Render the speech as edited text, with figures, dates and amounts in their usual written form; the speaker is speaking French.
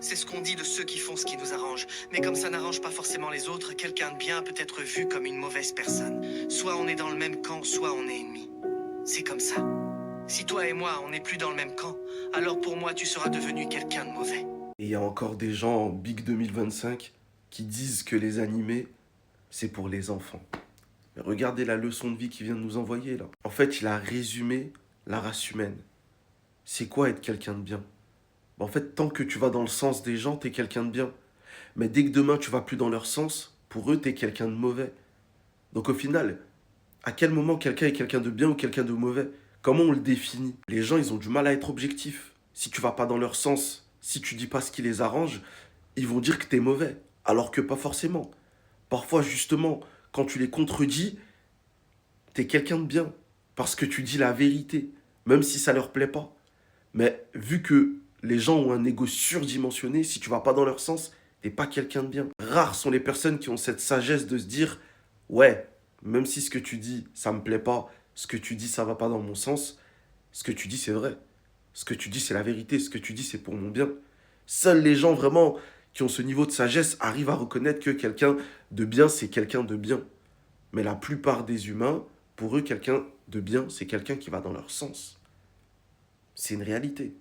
C'est ce qu'on dit de ceux qui font ce qui nous arrange. Mais comme ça n'arrange pas forcément les autres, quelqu'un de bien peut être vu comme une mauvaise personne. Soit on est dans le même camp, soit on est ennemis. C'est comme ça. Si toi et moi, on n'est plus dans le même camp, alors pour moi, tu seras devenu quelqu'un de mauvais. Et il y a encore des gens en Big 2025 qui disent que les animés, c'est pour les enfants. Mais regardez la leçon de vie qu'il vient de nous envoyer là. En fait, il a résumé la race humaine. C'est quoi être quelqu'un de bien? En fait, tant que tu vas dans le sens des gens, t'es quelqu'un de bien. Mais dès que demain tu vas plus dans leur sens, pour eux, t'es quelqu'un de mauvais. Donc au final, à quel moment quelqu'un est quelqu'un de bien ou quelqu'un de mauvais? Comment on le définit? Les gens, ils ont du mal à être objectifs. Si tu vas pas dans leur sens, si tu dis pas ce qui les arrange, ils vont dire que t'es mauvais. Alors que pas forcément. Parfois, justement, quand tu les contredis, t'es quelqu'un de bien. Parce que tu dis la vérité, même si ça leur plaît pas. Mais vu que les gens ont un ego surdimensionné, si tu vas pas dans leur sens, t'es pas quelqu'un de bien. Rares sont les personnes qui ont cette sagesse de se dire, ouais, même si ce que tu dis, ça me plaît pas, ce que tu dis, ça va pas dans mon sens, ce que tu dis, c'est vrai. Ce que tu dis, c'est la vérité. Ce que tu dis, c'est pour mon bien. Seuls les gens vraiment qui ont ce niveau de sagesse arrivent à reconnaître que quelqu'un de bien, c'est quelqu'un de bien. Mais la plupart des humains, pour eux, quelqu'un de bien, c'est quelqu'un qui va dans leur sens. C'est une réalité.